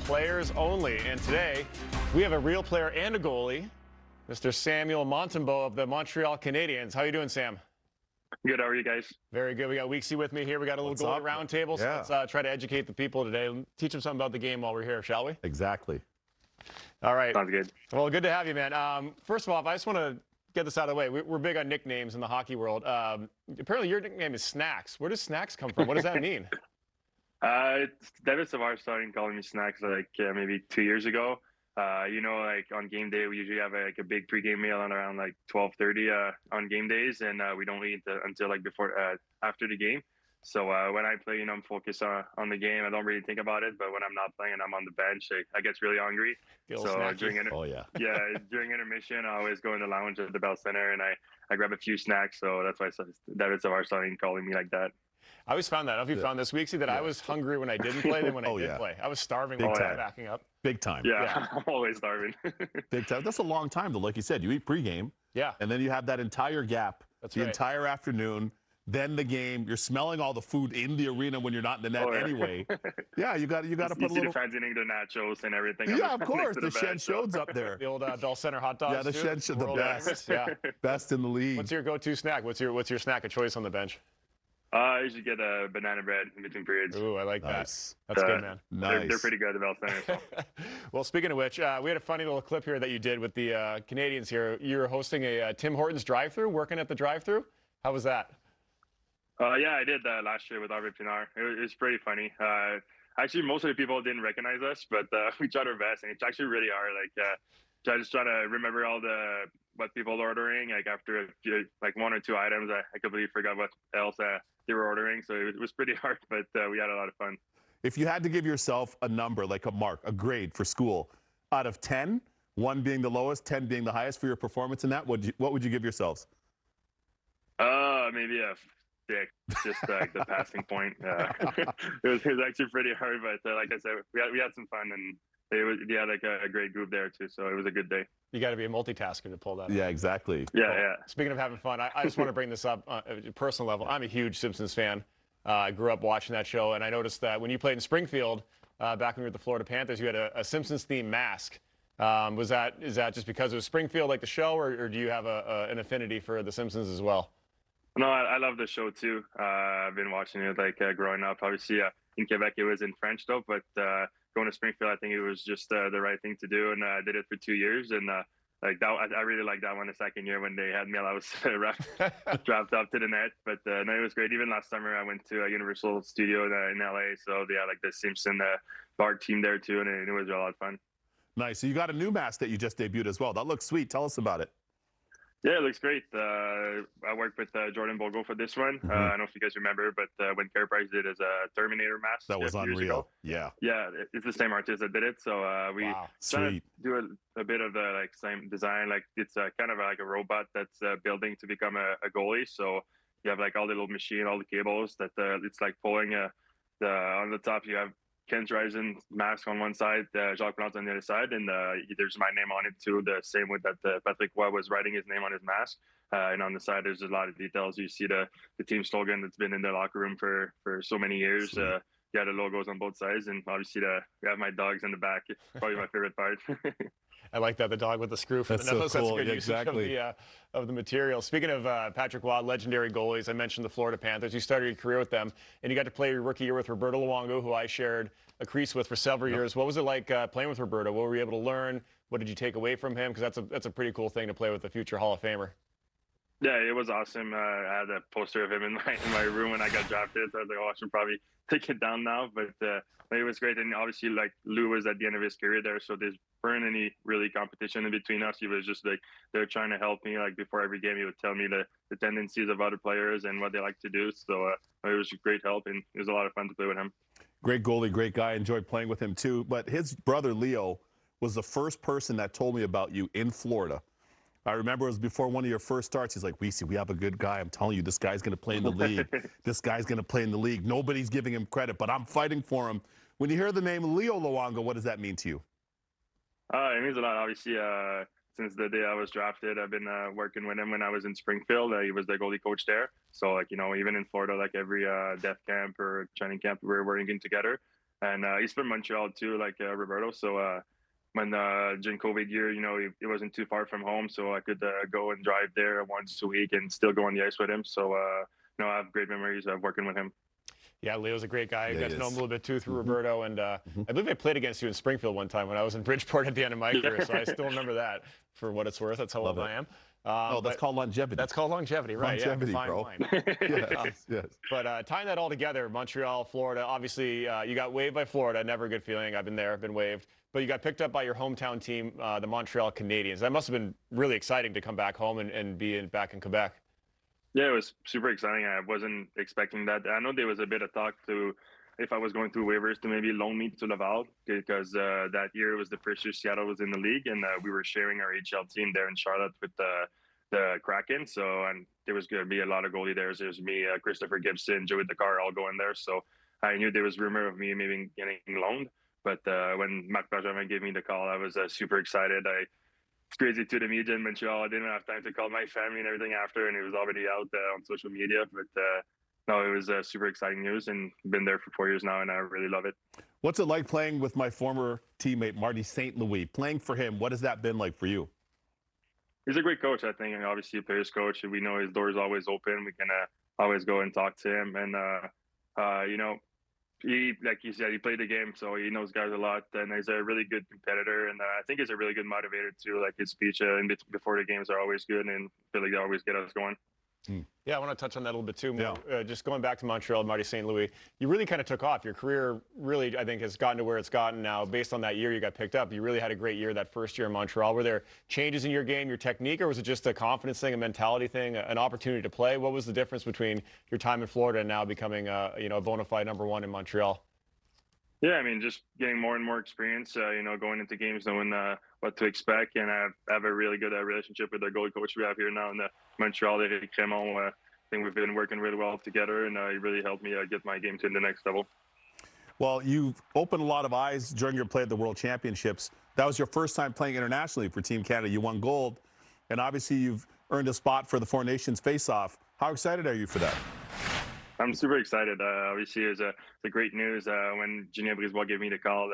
players only. And today, we have a real player and a goalie, Mr. Samuel Montembeault of the Montreal Canadiens. How you doing, Sam? Good. How are you guys? Very good. We got Weeksy with me here. We got a little goalie round table. So let's try to educate the people today. Teach them something about the game while we're here, shall we? Exactly. All right. Sounds good. Well, good to have you, man. First of all, I just want to get this out of the way. We're big on nicknames in the hockey world. Apparently, your nickname is Snacks. Where does Snacks come from? What does that mean? David Savard started calling me Snacks like maybe 2 years ago. Like on game day, we usually have a big pregame meal on around like 12:30 on game days, and we don't eat until like after the game. So when I play, I'm focused on the game. I don't really think about it. But when I'm not playing and I'm on the bench, I get really hungry. So during intermission, I always go in the lounge at the Bell Center and I grab a few snacks. So that's why David Savard started calling me like that. I always found that. I don't know if you found this, Weeksy, that I was hungry when I didn't play than when I did play. I was starving when I was backing up. Big time. Yeah. I'm always starving. Big time. That's a long time, though. Like you said, you eat pregame. Yeah. And then you have that entire gap, entire afternoon. Then the game, you're smelling all the food in the arena when you're not in the net anyway. Yeah, you got to put a little. The fans eating their nachos and everything. Yeah, of course. The Shed Show's up there. The old Bell Center hot dogs. Yeah, the Shed Show, the best. Yeah, best in the league. What's your go-to snack? What's your snack of choice on the bench? I usually get a banana bread in between periods. Ooh, I like that. That's good, man. Nice. They're pretty good at the Bell Center. So. Well, speaking of which, we had a funny little clip here that you did with the Canadiens here. You were hosting a Tim Hortons drive-thru, working at the drive-thru. How was that? Yeah, I did that last year with Arvid Pinar. It was pretty funny. Actually, most of the people didn't recognize us, but we tried our best, and it's actually really hard. Like, just trying to remember what people are ordering. Like after one or two items, I completely forgot what else they were ordering. So it was pretty hard, but we had a lot of fun. If you had to give yourself a number, like a mark, a grade for school, out of 10, 1 being the lowest, 10 being the highest for your performance in that, what would you give yourselves? Maybe a 6, just like the passing point. It was actually pretty hard, but like I said, we had some fun, and we had like a great group there too, so it was a good day. You got to be a multitasker to pull that off. Yeah, exactly. Yeah. Speaking of having fun, I just want to bring this up at a personal level. I'm a huge Simpsons fan. I grew up watching that show, and I noticed that when you played in Springfield, back when you were with the Florida Panthers, you had a Simpsons-themed mask. Is that just because it was Springfield, like the show, or do you have an affinity for the Simpsons as well? No, I love the show too. I've been watching it like growing up. Obviously, in Quebec it was in French though, but going to Springfield, I think it was just the right thing to do, and I did it for 2 years, and like that, I really liked that one. The second year when they had me, I was dropped up to the net, but no, it was great. Even last summer, I went to a Universal Studio in LA, so they had like the Simpson bar team there too, and it was a lot of fun. Nice. So you got a new mask that you just debuted as well. That looks sweet. Tell us about it. Yeah, it looks great. I worked with Jordan Bogle for this one. I don't know if you guys remember, but when Care Price did as a Terminator mask, that was unreal. Yeah, it's the same artist that did it. So we trying to do a bit of the same design. Like it's kind of like a robot that's building to become a goalie. So you have like all the little machine, all the cables that it's like pulling. On the top you have Ken Dreisen mask on one side, Jacques Plante on the other side, and there's my name on it too. The same way that Patrick Roy was writing his name on his mask. And on the side, there's a lot of details. You see the team slogan that's been in the locker room for so many years. The logos on both sides, and obviously we have my dogs in the back. Probably my favorite part. I like that, the dog with the screw for the nose. So cool. That's good usage of the material. Speaking of Patrick Roy, legendary goalies, I mentioned the Florida Panthers. You started your career with them, and you got to play your rookie year with Roberto Luongo, who I shared a crease with for several years. What was it like playing with Roberto? What were you able to learn? What did you take away from him? Because that's a pretty cool thing to play with a future Hall of Famer. Yeah, it was awesome. I had a poster of him in my room when I got drafted, so I was like, oh, I should probably take it down now. But it was great, and obviously, like Lou was at the end of his career there, so there's weren't any really competition in between us. He was just like they're trying to help me. Like before every game, he would tell me the tendencies of other players and what they like to do. So it was a great help, and it was a lot of fun to play with him. Great goalie, great guy. Enjoyed playing with him too. But his brother Leo was the first person that told me about you in Florida. I remember it was before one of your first starts. He's like, "Weeksy, we have a good guy. I'm telling you, this guy's going to play in the league. This guy's going to play in the league. Nobody's giving him credit, but I'm fighting for him." When you hear the name Leo Luongo, what does that mean to you? It means a lot. Obviously, since the day I was drafted, I've been working with him when I was in Springfield. He was the goalie coach there. So, like, you know, even in Florida, like every death camp or training camp, we were working together. and he's from Montreal too, like Roberto. So when during COVID year, it wasn't too far from home, so I could go and drive there once a week and still go on the ice with him. So I have great memories of working with him. Yeah, Leo's a great guy. I got to know him a little bit too through Mm-hmm. Roberto, and I believe I played against you in Springfield one time when I was in Bridgeport at the end of my career, so I still remember that for what it's worth. That's how old I am. That's called longevity. That's called longevity, right? Longevity, yeah, bro. Yes. But tying that all together, Montreal, Florida, obviously you got waived by Florida. Never a good feeling. I've been there, been waived. But you got picked up by your hometown team, the Montreal Canadiens. That must have been really exciting to come back home and be back in Quebec. Yeah, it was super exciting. I wasn't expecting that. I know there was a bit of talk to if I was going through waivers to maybe loan me to Laval, because that year it was the first year Seattle was in the league, and we were sharing our HL team there in Charlotte with the Kraken. So, and there was going to be a lot of goalie there. There's me, Christopher Gibson, Joey Dakar, all going there. So I knew there was rumor of me maybe getting loaned. But when Marc Bergevin gave me the call, I was super excited. It's crazy to the media in Montreal. I didn't have time to call my family and everything after, and it was already out on social media. But no, it was super exciting news, and been there for 4 years now, and I really love it. What's it like playing with my former teammate, Marty St. Louis? Playing for him, what has that been like for you? He's a great coach, I think, and obviously a player's coach. We know his door is always open. We can always go and talk to him. And, he, like you said, he played the game, so he knows guys a lot, and he's a really good competitor. And I think he's a really good motivator too. Like his speech before the games are always good, and feel like they always get us going. Yeah, I want to touch on that a little bit too. More. Yeah. Just going back to Montreal, Marty St. Louis, you really kind of took off. Your career really, I think, has gotten to where it's gotten now. Based on that year you got picked up, you really had a great year that first year in Montreal. Were there changes in your game, your technique, or was it just a confidence thing, a mentality thing, an opportunity to play? What was the difference between your time in Florida and now becoming a bona fide #1 in Montreal? Yeah, I mean, just getting more and more experience, going into games, knowing what to expect. And I have a really good relationship with the goalie coach we have here now in Montreal, Eric Raymond. I think we've been working really well together, and he really helped me get my game to the next level. Well, you've opened a lot of eyes during your play at the World Championships. That was your first time playing internationally for Team Canada. You won gold, and obviously you've earned a spot for the Four Nations face-off. How excited are you for that? I'm super excited. Obviously, it's a great news. When Julien Brisebois gave me the call,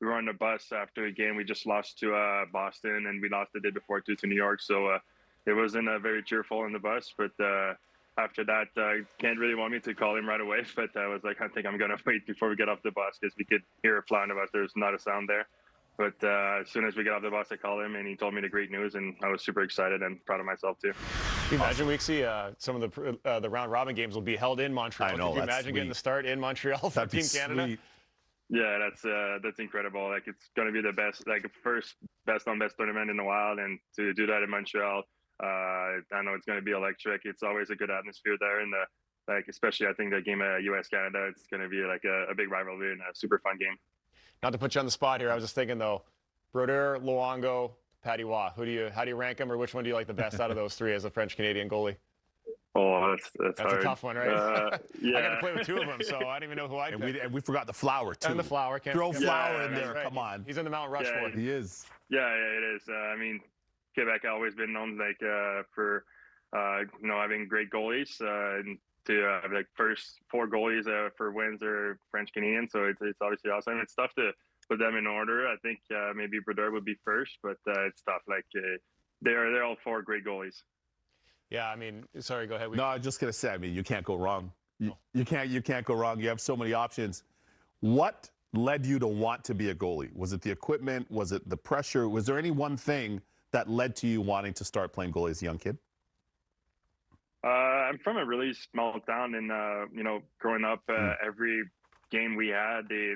we were on the bus after a game. We just lost to Boston, and we lost the day before to New York. So it wasn't very cheerful on the bus. But after that, Kent really want me to call him right away. But I was like, I think I'm going to wait before we get off the bus, because we could hear a flying of us. There's not a sound there. But as soon as we got off the bus, I called him, and he told me the great news, and I was super excited and proud of myself too. Can you imagine, Weeksy, some of the round robin games will be held in Montreal? I know, Could you imagine getting the start in Montreal for Team Canada? Sweet. Yeah, that's incredible. Like, it's going to be the best, like first best on best tournament in a while, and to do that in Montreal, I know it's going to be electric. It's always a good atmosphere there, and especially I think the game at US Canada, it's going to be like a big rivalry and a super fun game. Not to put you on the spot here, I was just thinking though, Brodeur, Luongo, Patty Waugh. How do you rank them, or which one do you like the best out of those three as a French Canadian goalie? Oh, that's hard. A tough one, right? Yeah. I got to play with two of them, so I don't even know who I picked. And we forgot the Flower too. And the Flower. Throw Flower in there. Right. Come on. He's in the Mount Rushmore. Yeah, he is. Yeah, it is. I mean, Quebec has always been known for having great goalies. And to have first 4 goalies for wins are French Canadians, so it's obviously awesome. It's tough to put them in order. I think maybe Brodeur would be first, but it's tough. They're all 4 great goalies. Yeah, I mean, sorry, go ahead. No, I was just gonna say. I mean, you can't go wrong. You can't go wrong. You have so many options. What led you to want to be a goalie? Was it the equipment? Was it the pressure? Was there any one thing that led to you wanting to start playing goalie as a young kid? I'm from a really small town, and growing up, every game we had, they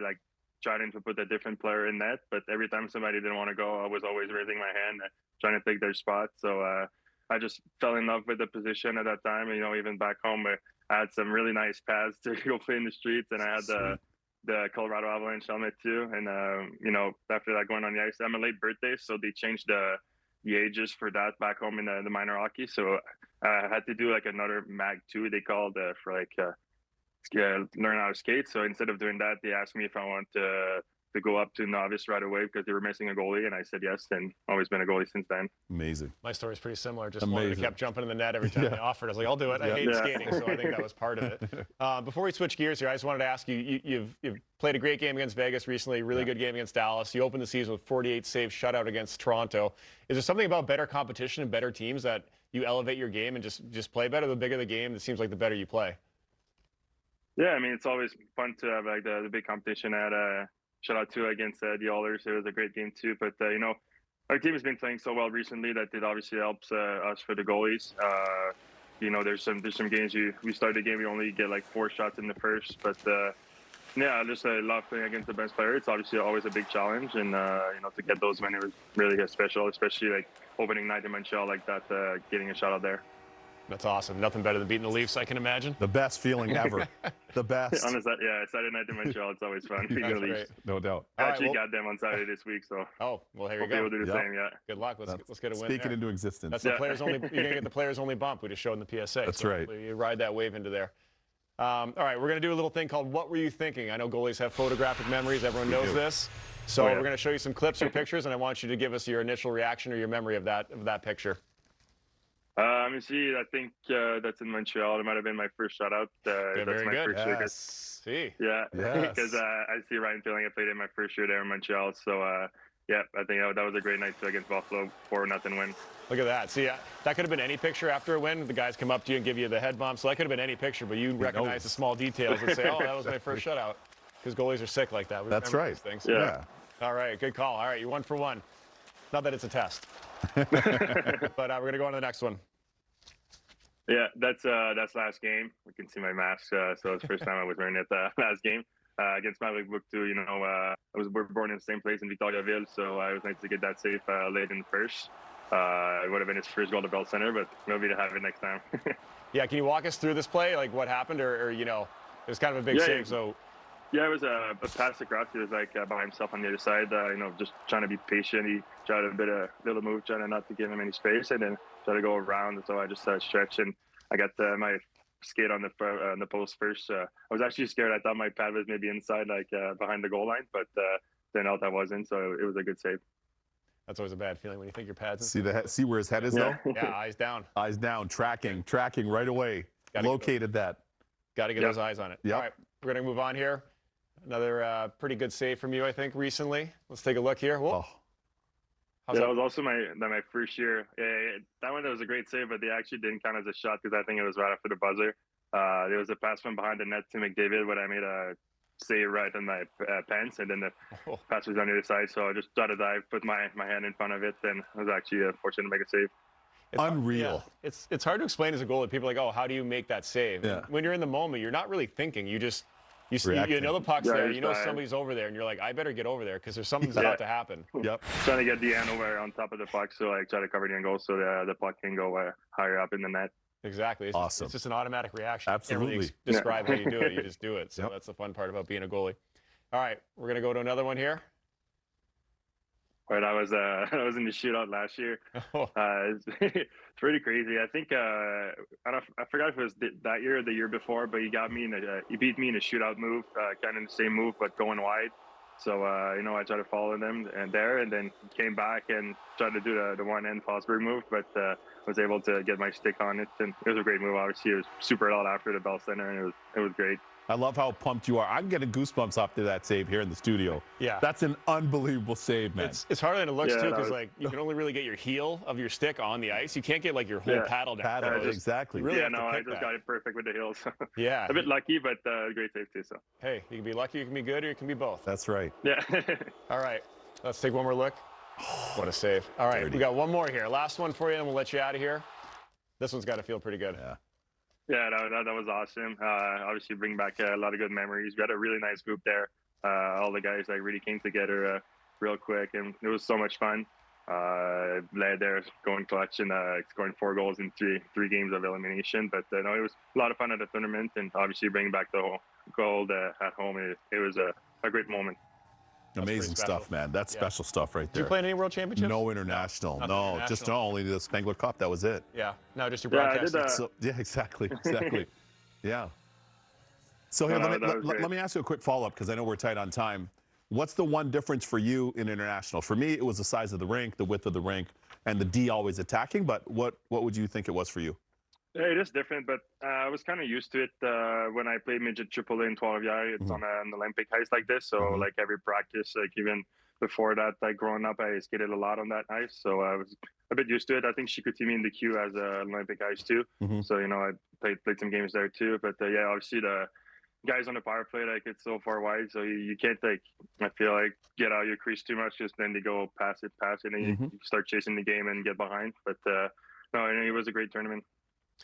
trying to put a different player in net. But every time somebody didn't want to go, I was always raising my hand, trying to take their spot. So I just fell in love with the position at that time. Even back home, I had some really nice pads to go play in the streets, and I had the Colorado Avalanche helmet too. And after that, going on the ice, I'm a late birthday, so they changed the ages for that back home in the minor hockey. So I had to do another Mag 2, they called for learn how to skate. So instead of doing that, they asked me if I wanted to to go up to novice right away because they were missing a goalie, and I said yes, and always been a goalie since then. Amazing. My story's pretty similar. Just kept jumping in the net every time they offered. I was like, I'll do it. I hate skating, so I think that was part of it. Before we switch gears here, I just wanted to ask you, you've played a great game against Vegas recently, really good game against Dallas. You opened the season with 48 saves, shutout against Toronto. Is there something about better competition and better teams that you elevate your game and just play better? The bigger the game, it seems like the better you play. Yeah, I mean, it's always fun to have like the big competition at shout out to against the Oilers. It was a great game too. But you know, our team has been playing so well recently that it obviously helps us for the goalies. You know, there's some games we start the game, we only get like 4 shots in the first, but yeah, just love playing against the best player. It's obviously always a big challenge, and you know, to get those wins, it was really special, especially like opening night in Montreal like that, getting a shot out there. That's awesome. Nothing better than beating the Leafs, I can imagine. The best feeling ever. The best. On Saturday night in Montreal, it's always fun. Beating the Leafs. No doubt. I actually got them on Saturday this week, so. Oh, well, here you go. We'll do the same, yeah. Good luck. Let's get a win. Speak it into existence. That's the players only. You're gonna get the players only bump. We just showed in the PSA. That's so right. You ride that wave into there. All right, we're gonna do a little thing called "What Were You Thinking?" I know goalies have photographic memories. Everyone knows this. So we're gonna show you some clips or pictures, and I want you to give us your initial reaction or your memory of that picture. Let me see. I think that's in Montreal. It might have been my first shutout. That's very my good. first year. See. Yeah, because I see Ryan Filling. I played in my first year there in Montreal. So yeah, I think that was a great night against Buffalo, 4-0 win. Look at that. See, that could have been any picture after a win. The guys come up to you and give you the head bump. So that could have been any picture, but you recognize the small details and say, "Oh, that was my first shutout." Because goalies are sick like that. That's right. Things. Yeah. All right, good call. All right, you're 1 for 1. Not that it's a test. But we're gonna go on to the next one. Yeah, that's last game. We can see my mask. So it's the first time I was wearing it last game against Maverick Book too. You know, we're born in the same place in Victoriaville, so it was nice to get that save late in the first. It would have been his first goal to Bell Center, but maybe to have it next time. Yeah, can you walk us through this play? Like what happened, or you know, it was kind of a big save. So. Yeah, it was a pass across. He was like by himself on the other side. You know, just trying to be patient. He tried a little move, trying not to give him any space, and then try to go around. So I just stretched, and I got my skate on the post first. I was actually scared. I thought my pad was maybe inside, like behind the goal line, but then out that wasn't. So it was a good save. That's always a bad feeling when you think your pad's See where his head is though? Yeah, eyes down. Eyes down, tracking right away. Located that. Got to get those eyes on it. Yep. All right, we're going to move on here. Another pretty good save from you, I think, recently. Let's take a look here. Whoa. Yeah, that was also my first year. That one was a great save, but they actually didn't count as a shot because I think it was right after the buzzer. There was a pass from behind the net to McDavid, but I made a save right on my pants, and then the pass was on the other side. So I just tried to dive, put my hand in front of it, and I was actually fortunate to make a save. It's unreal. Yeah. It's hard to explain as a goalie. People are like, oh, how do you make that save? Yeah. When you're in the moment, you're not really thinking. You know the puck's there. You know somebody's over there, and you're like, I better get over there because there's something's about to happen. Yep. Trying to get the end over on top of the puck, so I try to cover the end goal so the puck can go higher up in the net. Exactly. It's awesome. It's just an automatic reaction. Absolutely. You can't really describe how you do it. You just do it. So that's the fun part about being a goalie. All right, we're gonna go to another one here. Right, I was in the shootout last year. It's pretty crazy. I think I forgot if it was that year or the year before, but he beat me in a shootout move, kind of the same move but going wide. So you know, I tried to follow them and then came back and tried to do the one-end Fosberg move, but was able to get my stick on it, and it was a great move. Obviously, it was super loud after the Bell Center, and it was great. I love how pumped you are. I'm getting goosebumps after that save here in the studio. Yeah. That's an unbelievable save, man. It's harder than it looks, too, because like you can only really get your heel of your stick on the ice. You can't get like your whole paddle down. Exactly. Really I just got it perfect with the heels. Yeah. A bit lucky, but great save too. So. Hey, you can be lucky, you can be good, or you can be both. That's right. Yeah. All right. Let's take one more look. What a save. All right, we got one more here. Last one for you, and we'll let you out of here. This one's got to feel pretty good. Yeah. Yeah, that was awesome. Obviously, bring back a lot of good memories. We had a really nice group there. All the guys really came together real quick, and it was so much fun. Led there, going clutch and scoring 4 goals in three games of elimination. But no, it was a lot of fun at the tournament, and obviously bringing back the whole gold at home. It was a great moment. Amazing stuff, man. That's special stuff right there. Did you play in any World Championships? No international. No, just only the Spengler Cup. That was it. Yeah. No, just your broadcast. Yeah, exactly. Yeah. So here, let me ask you a quick follow-up because I know we're tight on time. What's the one difference for you in international? For me, it was the size of the rink, the width of the rink, and the D always attacking. But what would you think it was for you? Yeah, it is different, but I was kind of used to it when I played midget AAA in 12 years. It's on an Olympic ice like this, so like every practice, like even before that, like growing up, I skated a lot on that ice, so I was a bit used to it. I think she could see me in the queue as Olympic ice too, so you know I played some games there too. But yeah, obviously the guys on the power play, like it's so far wide, so you can't like I feel like get out of your crease too much, just then they go pass it, and you start chasing the game and get behind. But no, it was a great tournament.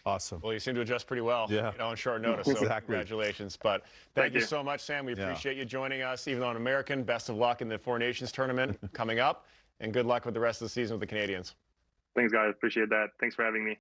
Awesome. Well, you seem to adjust pretty well, on short notice. So congratulations. But thank you so much, Sam. We appreciate you joining us, even though an American. Best of luck in the Four Nations tournament coming up, and good luck with the rest of the season with the Canadiens. Thanks, guys. Appreciate that. Thanks for having me.